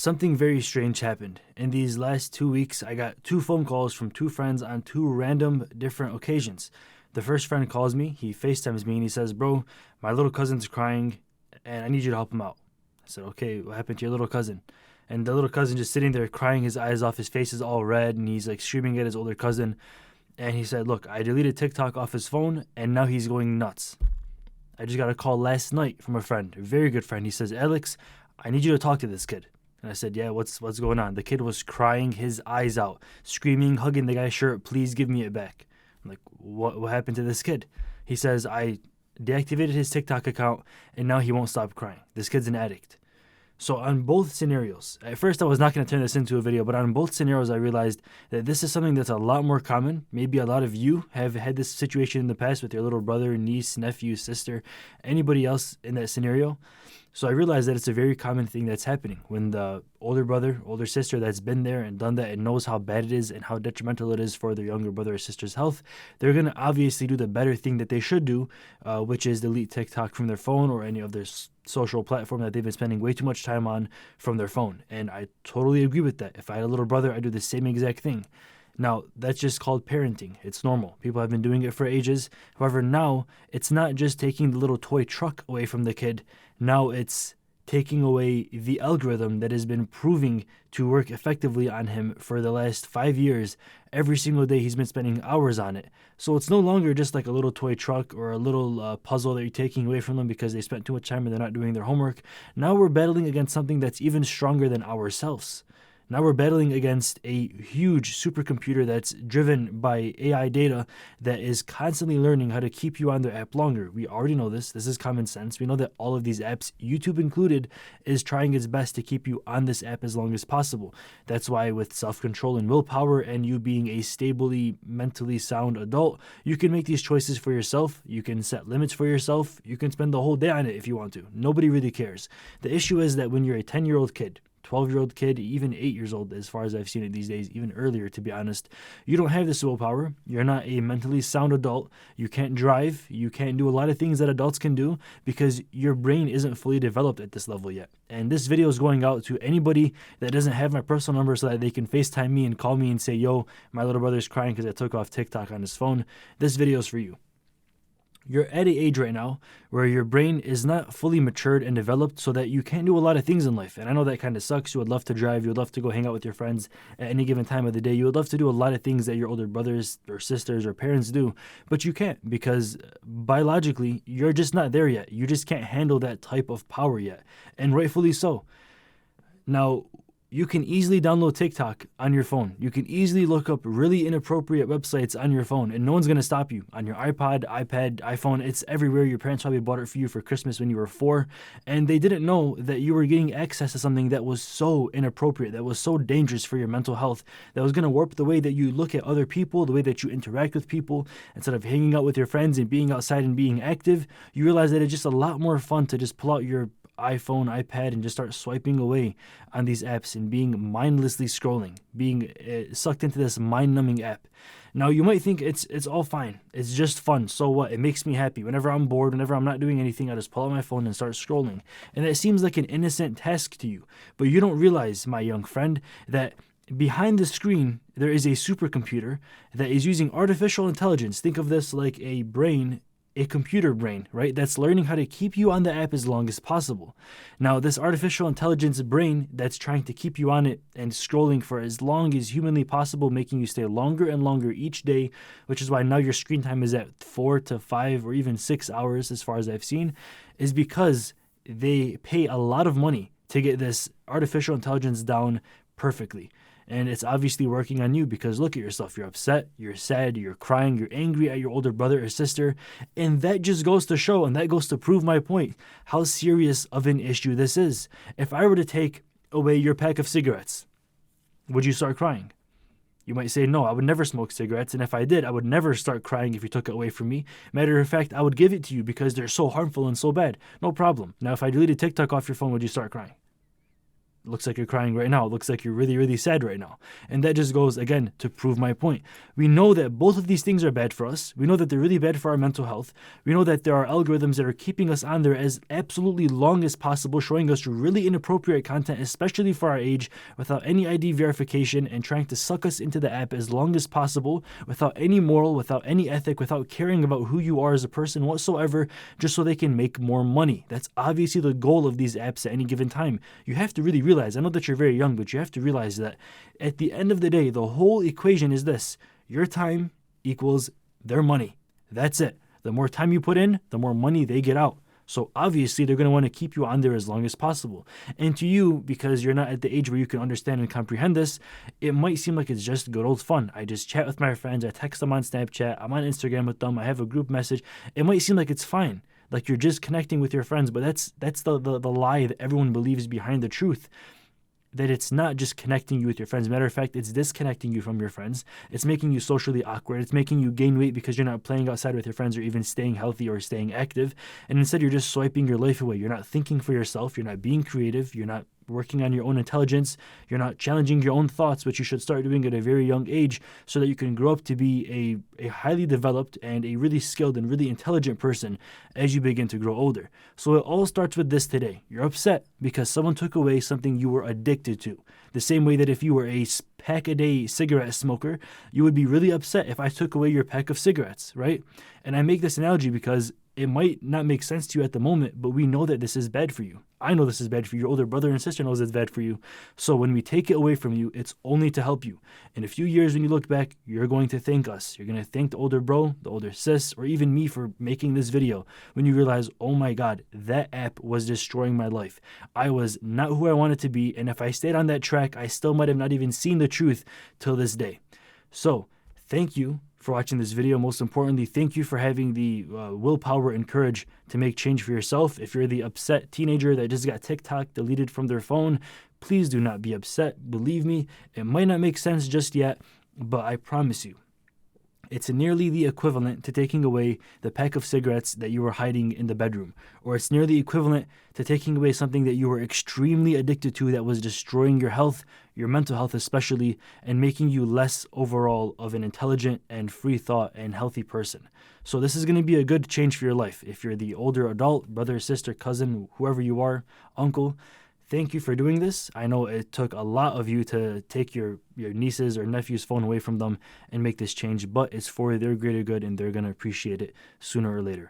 Something very strange happened. In these last 2 weeks, I got two phone calls from two friends on two random different occasions. The first friend calls me, he FaceTimes me, and he says, "Bro, my little cousin's crying, and I need you to help him out." I said, "Okay, what happened to your little cousin?" And the little cousin just sitting there crying his eyes off, his face is all red, and he's like screaming at his older cousin. And he said, "Look, I deleted TikTok off his phone, and now he's going nuts. I just got a call last night from a friend, a very good friend. He says, 'Alex, I need you to talk to this kid.'" And I said, "Yeah, what's going on?" The kid was crying his eyes out, screaming, hugging the guy's shirt, "Please give me it back." I'm like, what happened to this kid? He says, "I deactivated his TikTok account, and now he won't stop crying. This kid's an addict." So on both scenarios, at first I was not going to turn this into a video, but on both scenarios I realized that this is something that's a lot more common. Maybe a lot of you have had this situation in the past with your little brother, niece, nephew, sister, anybody else in that scenario. So I realized that it's a very common thing that's happening when the older brother, older sister that's been there and done that and knows how bad it is and how detrimental it is for their younger brother or sister's health, they're going to obviously do the better thing that they should do, which is delete TikTok from their phone or any of their social platform that they've been spending way too much time on from their phone. And I totally agree with that. If I had a little brother, I'd do the same exact thing. Now, that's just called parenting. It's normal. People have been doing it for ages. However, now it's not just taking the little toy truck away from the kid. Now it's taking away the algorithm that has been proving to work effectively on him for the last 5 years. Every single day he's been spending hours on it. So it's no longer just like a little toy truck or a little puzzle that you're taking away from them because they spent too much time and they're not doing their homework. Now we're battling against something that's even stronger than ourselves. Now we're battling against a huge supercomputer that's driven by AI data that is constantly learning how to keep you on their app longer. We already know this. This is common sense. We know that all of these apps, YouTube included, is trying its best to keep you on this app as long as possible. That's why with self-control and willpower and you being a stably, mentally sound adult, you can make these choices for yourself. You can set limits for yourself. You can spend the whole day on it if you want to. Nobody really cares. The issue is that when you're a 10-year-old kid, 12-year-old kid, even 8 years old, as far as I've seen it these days, even earlier, to be honest, you don't have this willpower. You're not a mentally sound adult. You can't drive. You can't do a lot of things that adults can do because your brain isn't fully developed at this level yet. And this video is going out to anybody that doesn't have my personal number so that they can FaceTime me and call me and say, "Yo, my little brother's crying because I took off TikTok on his phone." This video is for you. You're at an age right now where your brain is not fully matured and developed so that you can't do a lot of things in life. And I know that kind of sucks. You would love to drive. You would love to go hang out with your friends at any given time of the day. You would love to do a lot of things that your older brothers or sisters or parents do, but you can't because biologically, you're just not there yet. You just can't handle that type of power yet, and rightfully so. Now, you can easily download TikTok on your phone. You can easily look up really inappropriate websites on your phone, and no one's going to stop you. On your iPod, iPad, iPhone, it's everywhere. Your parents probably bought it for you for Christmas when you were 4, and they didn't know that you were getting access to something that was so inappropriate, that was so dangerous for your mental health, that was going to warp the way that you look at other people, the way that you interact with people. Instead of hanging out with your friends and being outside and being active, you realize that it's just a lot more fun to just pull out your iPhone, iPad, and just start swiping away on these apps and being mindlessly scrolling, being sucked into this mind-numbing app. Now, you might think it's all fine. It's just fun. So what? It makes me happy. Whenever I'm bored, whenever I'm not doing anything, I just pull out my phone and start scrolling. And that seems like an innocent task to you. But you don't realize, my young friend, that behind the screen, there is a supercomputer that is using artificial intelligence. Think of this like a brain, a computer brain, right? That's learning how to keep you on the app as long as possible. Now, this artificial intelligence brain that's trying to keep you on it and scrolling for as long as humanly possible, making you stay longer and longer each day, which is why now your screen time is at 4 to 5 or even 6 hours as far as I've seen, is because they pay a lot of money to get this artificial intelligence down perfectly. And it's obviously working on you because look at yourself. You're upset, you're sad, you're crying, you're angry at your older brother or sister. And that just goes to show, and that goes to prove my point, how serious of an issue this is. If I were to take away your pack of cigarettes, would you start crying? You might say, "No, I would never smoke cigarettes. And if I did, I would never start crying if you took it away from me. Matter of fact, I would give it to you because they're so harmful and so bad." No problem. Now, if I deleted TikTok off your phone, would you start crying? looks like you're crying right now. It looks like you're really, really sad right now. And that just goes, again, to prove my point. We know that both of these things are bad for us. We know that they're really bad for our mental health. We know that there are algorithms that are keeping us on there as absolutely long as possible, showing us really inappropriate content, especially for our age, without any ID verification, and trying to suck us into the app as long as possible, without any moral, without any ethic, without caring about who you are as a person whatsoever, just so they can make more money. That's obviously the goal of these apps at any given time. You have to really realize, I know that you're very young, but you have to realize that at the end of the day, the whole equation is this: your time equals their money. That's it. The more time you put in, the more money they get out. So obviously they're going to want to keep you on there as long as possible. And to you, because you're not at the age where you can understand and comprehend this, it might seem like it's just good old fun. I just chat with my friends, I text them on Snapchat, I'm on Instagram with them, I have a group message. It might seem like it's fine, like you're just connecting with your friends, but that's the lie that everyone believes behind the truth. That it's not just connecting you with your friends. Matter of fact, it's disconnecting you from your friends. It's making you socially awkward. It's making you gain weight because you're not playing outside with your friends or even staying healthy or staying active. And instead, you're just swiping your life away. You're not thinking for yourself. You're not being creative. You're not working on your own intelligence. You're not challenging your own thoughts, which you should start doing at a very young age so that you can grow up to be a highly developed and a really skilled and really intelligent person as you begin to grow older. So it all starts with this today. You're upset because someone took away something you were addicted to. The same way that if you were a pack-a-day cigarette smoker, you would be really upset if I took away your pack of cigarettes, right? And I make this analogy because it might not make sense to you at the moment, but we know that this is bad for you. I know this is bad for you. Your older brother and sister knows it's bad for you. So when we take it away from you, it's only to help you. In a few years, when you look back, you're going to thank us. You're going to thank the older bro, the older sis, or even me for making this video when you realize, oh my God, that app was destroying my life. I was not who I wanted to be. And if I stayed on that track, I still might have not even seen the truth till this day. So thank you for watching this video. Most importantly, thank you for having the willpower and courage to make change for yourself. If you're the upset teenager that just got TikTok deleted from their phone, please do not be upset. Believe me, it might not make sense just yet, but I promise you, it's nearly the equivalent to taking away the pack of cigarettes that you were hiding in the bedroom. Or it's nearly equivalent to taking away something that you were extremely addicted to that was destroying your health, your mental health especially, and making you less overall of an intelligent and free thought and healthy person. So this is going to be a good change for your life. If you're the older adult, brother, sister, cousin, whoever you are, uncle, thank you for doing this. I know it took a lot of you to take your niece's or nephew's phone away from them and make this change, but it's for their greater good and they're going to appreciate it sooner or later.